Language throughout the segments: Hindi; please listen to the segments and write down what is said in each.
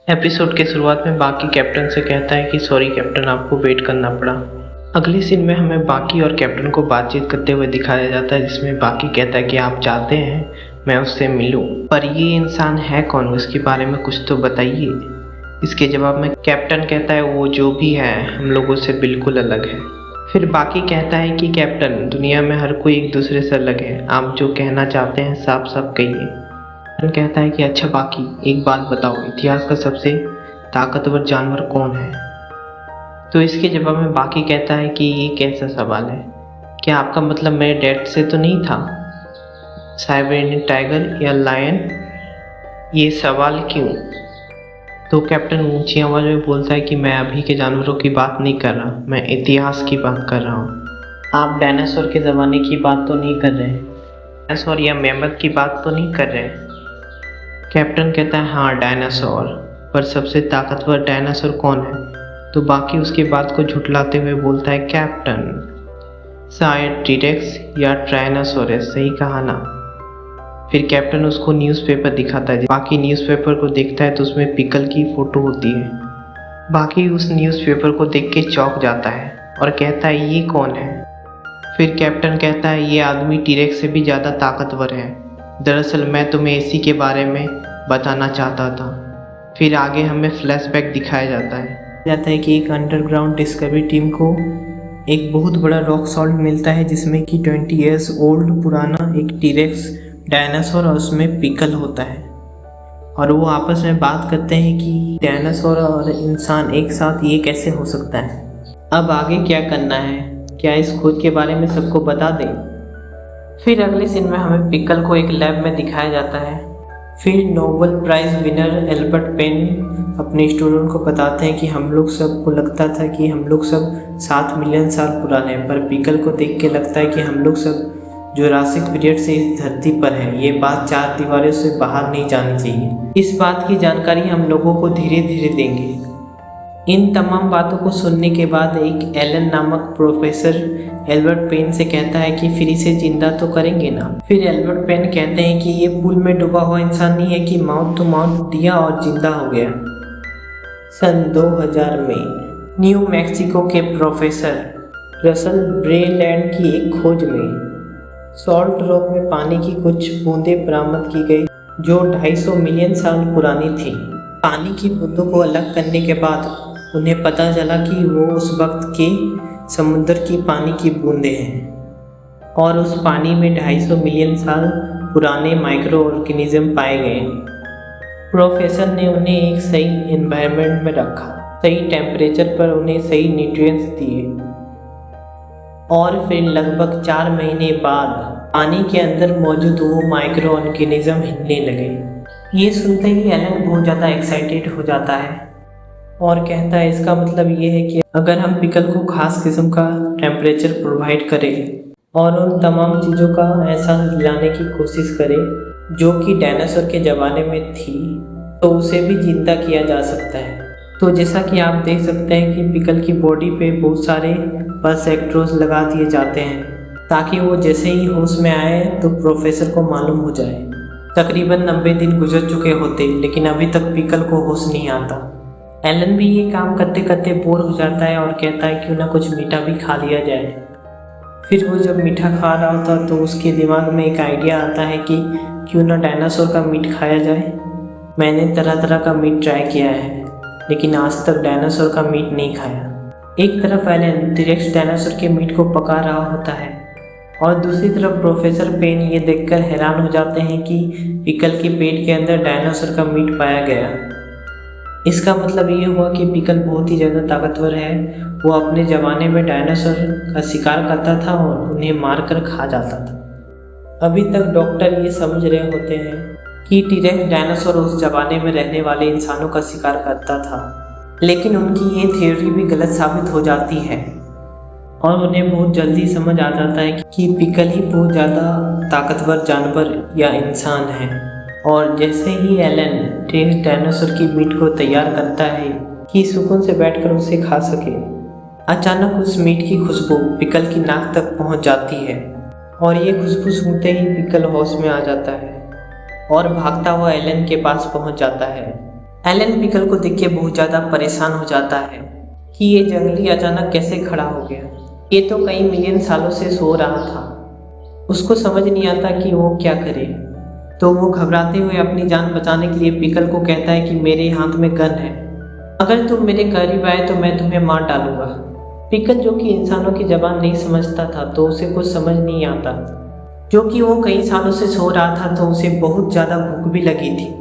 एपिसोड के शुरुआत में बाकी कैप्टन से कहता है कि सॉरी कैप्टन, आपको वेट करना पड़ा। अगले सीन में हमें बाकी और कैप्टन को बातचीत करते हुए दिखाया जाता है, जिसमें बाकी कहता है कि आप चाहते हैं मैं उससे मिलूं, पर ये इंसान है कौन, उसके बारे में कुछ तो बताइए। इसके जवाब में कैप्टन कहता है वो जो भी है हम लोगों से बिल्कुल अलग है। फिर बाकी कहता है कि कैप्टन, दुनिया में हर कोई एक दूसरे से अलग है, आप जो कहना चाहते हैं साफ साफ कहिए। कहता है कि अच्छा बाकी एक बात बताओ, इतिहास का सबसे ताकतवर जानवर कौन है। तो इसके जवाब में बाकी कहता है कि ये कैसा सवाल है, क्या आपका मतलब मेरे डैड से तो नहीं था, साइबेरियन टाइगर या लायन, ये सवाल क्यों। तो कैप्टन ऊंची आवाज में बोलता है कि मैं अभी के जानवरों की बात नहीं कर रहा, मैं इतिहास की बात कर रहा हूँ। आप डायनासोर के ज़माने की बात तो नहीं कर रहे, डायनासोर या मेमथ की बात तो नहीं कर रहे। कैप्टन कहता है हाँ डायनासोर, पर सबसे ताकतवर डायनासोर कौन है। तो बाकी उसकी बात को झुठलाते हुए बोलता है कैप्टन, शायद टीरेक्स या ट्रायनासोरस, सही कहा ना। फिर कैप्टन उसको न्यूज़पेपर दिखाता है। बाकी न्यूज़पेपर को देखता है तो उसमें पिकल की फ़ोटो होती है। बाकी उस न्यूज़पेपर को देख के चौंक जाता है और कहता है ये कौन है। फिर कैप्टन कहता है ये आदमी टीरेक्स से भी ज़्यादा ताकतवर है, दरअसल मैं तुम्हें इसी के बारे में बताना चाहता था। फिर आगे हमें फ्लैशबैक दिखाया जाता है कि एक अंडरग्राउंड डिस्कवरी टीम को एक बहुत बड़ा रॉक सॉल्ट मिलता है, जिसमें कि 20 ईयर्स ओल्ड पुराना एक टीरेक्स डायनासोर और उसमें पिकल होता है। और वो आपस में बात करते हैं कि डायनासोर और इंसान एक साथ ये कैसे हो सकता है। अब आगे क्या करना है, क्या इस खोज के बारे में सबको बता दें। फिर अगले सीन में हमें पिकल को एक लैब में दिखाया जाता है। फिर नोबेल प्राइज़ विनर एल्बर्ट पेन अपने स्टूडेंट को बताते हैं कि हम लोग सबको लगता था कि हम लोग सब 7 मिलियन साल पुराने हैं, पर पिकल को देख के लगता है कि हम लोग सब जुरासिक पीरियड से इस धरती पर हैं। ये बात 4 दीवारों से बाहर नहीं जानी चाहिए। इस बात की जानकारी हम लोगों को धीरे धीरे देंगे। इन तमाम बातों को सुनने के बाद एक एलन नामक प्रोफेसर एल्बर्ट पेन से कहता है कि फिर इसे जिंदा तो करेंगे ना। फिर एल्बर्ट पेन कहते हैं कि ये पूल में डूबा हुआ इंसान नहीं है कि माउथ टू माउथ दिया और जिंदा हो गया। सन 2000 में न्यू मैक्सिको के प्रोफेसर रसल ब्रेलैंड की एक खोज में सॉल्ट रॉक में पानी की कुछ बूंदें बरामद की गई जो 250 मिलियन साल पुरानी थी। पानी की बूंदों को अलग करने के बाद उन्हें पता चला कि वो उस वक्त के समुद्र की पानी की बूंदें हैं और उस पानी में 250 मिलियन साल पुराने माइक्रो ऑर्गेनिज्म पाए गए। प्रोफेसर ने उन्हें एक सही एनवायरनमेंट में रखा, सही टेम्परेचर पर उन्हें सही न्यूट्रिएंट्स दिए और फिर लगभग 4 महीने बाद पानी के अंदर मौजूद वो माइक्रो ऑर्गेनिज्म हिलने लगे। ये सुनते ही एलन बहुत ज़्यादा एक्साइटेड हो जाता है और कहता है इसका मतलब ये है कि अगर हम पिकल को खास किस्म का टेम्परेचर प्रोवाइड करें और उन तमाम चीज़ों का एहसास दिलाने की कोशिश करें जो कि डायनासोर के ज़माने में थी, तो उसे भी जिंदा किया जा सकता है। तो जैसा कि आप देख सकते हैं कि पिकल की बॉडी पे बहुत सारे पल्स इलेक्ट्रोड्स लगा दिए जाते हैं ताकि वो जैसे ही होश में आए तो प्रोफेसर को मालूम हो जाए। तकरीबन 90 दिन गुजर चुके होते लेकिन अभी तक पिकल को होश नहीं आता। एलन भी ये काम करते करते बोर हो जाता है और कहता है क्यों ना कुछ मीठा भी खा लिया जाए। फिर वो जब मीठा खा रहा होता तो उसके दिमाग में एक आइडिया आता है कि क्यों ना डायनासोर का मीट खाया जाए। मैंने तरह तरह का मीट ट्राई किया है लेकिन आज तक डायनासोर का मीट नहीं खाया। एक तरफ एलन टीरेक्स डायनासोर के मीट को पका रहा होता है और दूसरी तरफ प्रोफेसर पेन ये देखकर हैरान हो जाते हैं कि पिकल के पेट के अंदर डायनासोर का मीट पाया गया। इसका मतलब ये हुआ कि पिकल बहुत ही ज़्यादा ताकतवर है। वो अपने ज़माने में डायनासोर का शिकार करता था और उन्हें मारकर खा जाता था। अभी तक डॉक्टर ये समझ रहे होते हैं कि टीरेक्स डायनासोर उस ज़माने में रहने वाले इंसानों का शिकार करता था, लेकिन उनकी ये थ्योरी भी गलत साबित हो जाती है और उन्हें बहुत जल्दी समझ आ जाता है कि पिकल ही बहुत ज़्यादा ताकतवर जानवर या इंसान है। और जैसे ही एलन टीरेक्स डायनासोर की मीट को तैयार करता है कि सुकून से बैठकर उसे खा सके, अचानक उस मीट की खुशबू पिकल की नाक तक पहुंच जाती है और ये खुशबू सूंघते ही पिकल होश में आ जाता है और भागता हुआ एलन के पास पहुंच जाता है। एलन पिकल को देख के बहुत ज़्यादा परेशान हो जाता है कि ये जंगली अचानक कैसे खड़ा हो गया। ये तो कई मिलियन सालों से सो रहा था। उसको समझ नहीं आता कि वो क्या करे। तो वो घबराते हुए अपनी जान बचाने के लिए पिकल को कहता है कि मेरे हाथ में गन है, अगर तुम मेरे करीब आए तो मैं तुम्हें मार डालूंगा। पिकल जो कि इंसानों की जबान नहीं समझता था तो उसे कुछ समझ नहीं आता। जो कि वो कई सालों से सो रहा था तो उसे बहुत ज़्यादा भूख भी लगी थी,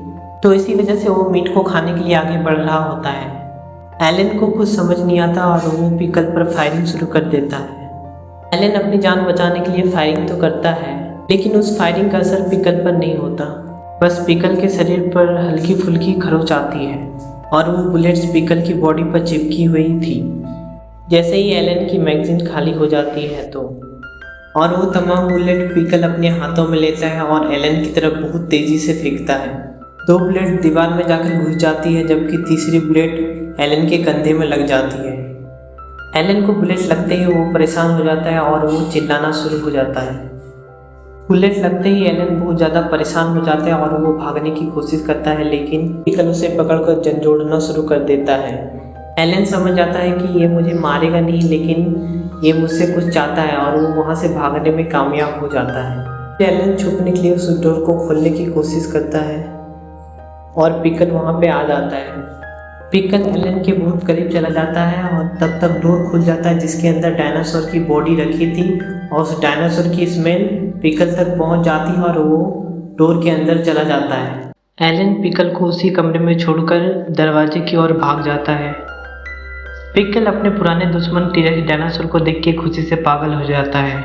तो इसी वजह से वो मीट को खाने के लिए आगे बढ़ रहा होता है। एलन को कुछ समझ नहीं आता और वो पिकल पर फायरिंग शुरू कर देता है। एलन अपनी जान बचाने के लिए फायरिंग तो करता है, लेकिन उस फायरिंग का असर पिकल पर नहीं होता। बस पिकल के शरीर पर हल्की फुल्की खरोंच आती है और वो बुलेट्स पिकल की बॉडी पर चिपकी हुई थी। जैसे ही एलन की मैगजीन खाली हो जाती है तो और वो तमाम बुलेट पिकल अपने हाथों में लेता है और एलन की तरफ बहुत तेज़ी से फेंकता है। 2 बुलेट दीवार में जाकर घुस जाती है, जबकि तीसरी बुलेट एलन के कंधे में लग जाती है। एलन को बुलेट लगते ही वो परेशान हो जाता है और वो चिल्लाना शुरू हो जाता है। बुलेट लगते ही एलन बहुत ज़्यादा परेशान हो जाता है और वो भागने की कोशिश करता है, लेकिन पिकल उसे पकड़कर झंझोड़ना शुरू कर देता है। एलन समझ जाता है कि ये मुझे मारेगा नहीं, लेकिन ये मुझसे कुछ चाहता है और वो वहाँ से भागने में कामयाब हो जाता है। एलन छुपने के लिए उस डोर को खोलने की कोशिश करता है और पिकल वहाँ पे आ जाता है। पिकल एलन के बहुत करीब चला जाता है और तब तक डोर खुल जाता है जिसके अंदर डायनासोर की बॉडी रखी थी, और उस डायनासोर की स्मेल पिकल तक पहुँच जाती है और वो डोर के अंदर चला जाता है। एलन पिकल को उसी कमरे में छोड़कर दरवाजे की ओर भाग जाता है। पिकल अपने पुराने दुश्मन टीरेक्स डायनासोर को देख के खुशी से पागल हो जाता है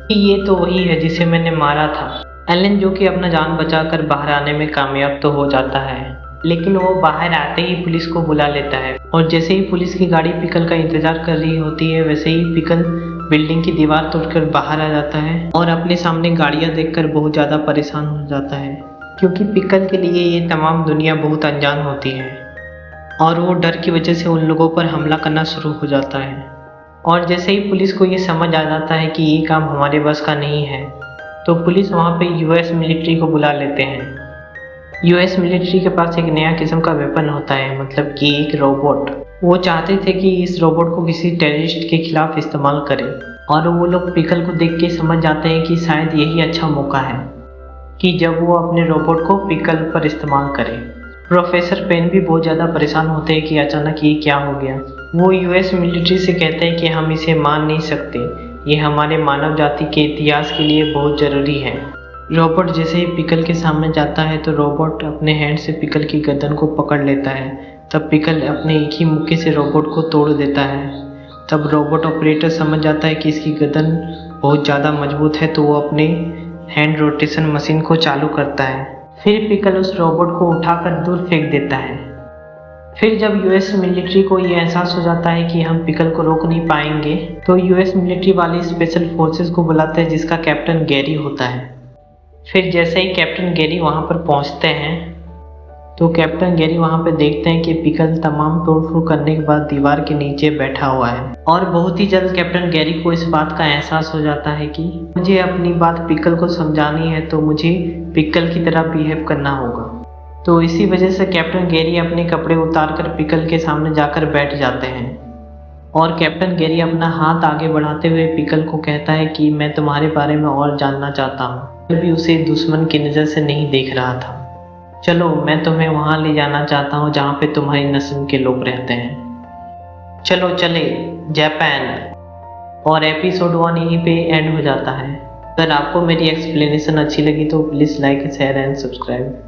कि ये तो वही है जिसे मैंने मारा था। एलन जो कि अपना जान बचाकर बाहर आने में कामयाब तो हो जाता है, लेकिन वो बाहर आते ही पुलिस को बुला लेता है और जैसे ही पुलिस की गाड़ी पिकल का इंतजार कर रही होती है, वैसे ही पिकल बिल्डिंग की दीवार तोड़कर बाहर आ जाता है और अपने सामने गाड़ियाँ देखकर बहुत ज़्यादा परेशान हो जाता है, क्योंकि पिकल के लिए ये तमाम दुनिया बहुत अनजान होती है और वो डर की वजह से उन लोगों पर हमला करना शुरू हो जाता है। और जैसे ही पुलिस को ये समझ आ जाता है कि ये काम हमारे बस का नहीं है, तो पुलिस वहाँ पे यूएस मिलिट्री को बुला लेते हैं। यूएस मिलिट्री के पास एक नया किस्म का वेपन होता है, मतलब कि एक रोबोट। वो चाहते थे कि इस रोबोट को किसी टेररिस्ट के खिलाफ इस्तेमाल करें, और वो लोग पिकल को देख के समझ जाते हैं कि शायद यही अच्छा मौका है कि जब वो अपने रोबोट को पिकल पर इस्तेमाल करें। प्रोफेसर पेन भी बहुत ज़्यादा परेशान होते हैं कि अचानक ये क्या हो गया। वो यूएस मिलिट्री से कहते हैं कि हम इसे मान नहीं सकते, ये हमारे मानव जाति के इतिहास के लिए बहुत ज़रूरी है। रोबोट जैसे ही पिकल के सामने जाता है तो रोबोट अपने हैंड से पिकल की गर्दन को पकड़ लेता है। तब पिकल अपने एक ही मुक्के से रोबोट को तोड़ देता है। तब रोबोट ऑपरेटर समझ जाता है कि इसकी गर्दन बहुत ज़्यादा मजबूत है, तो वो अपने हैंड रोटेशन मशीन को चालू करता है। फिर पिकल उस रोबोट को उठाकर दूर फेंक देता है। फिर जब यूएस मिलिट्री को ये एहसास हो जाता है कि हम पिकल को रोक नहीं पाएंगे, तो यूएस मिलिट्री वाले स्पेशल फोर्सेस को बुलाते हैं जिसका कैप्टन गैरी होता है। फिर जैसे ही कैप्टन गैरी वहाँ पर पहुँचते हैं तो कैप्टन गैरी वहाँ पर देखते हैं कि पिकल तमाम तोड़फोड़ करने के बाद दीवार के नीचे बैठा हुआ है। और बहुत ही जल्द कैप्टन गैरी को इस बात का एहसास हो जाता है कि मुझे अपनी बात पिकल को समझानी है, तो मुझे पिकल की तरह बिहेव करना होगा। तो इसी वजह से कैप्टन गैरी अपने कपड़े उतारकर पिकल के सामने जाकर बैठ जाते हैं और कैप्टन गैरी अपना हाथ आगे बढ़ाते हुए पिकल को कहता है कि मैं तुम्हारे बारे में और जानना चाहता हूँ। मैं भी उसे दुश्मन की नज़र से नहीं देख रहा था। चलो मैं तुम्हें वहाँ ले जाना चाहता हूँ जहाँ पे तुम्हारी नस्ल के लोग रहते हैं। चलो चले जापान। और एपिसोड 1 यहीं पे एंड हो जाता है। अगर आपको मेरी एक्सप्लेनेशन अच्छी लगी तो please like share and subscribe.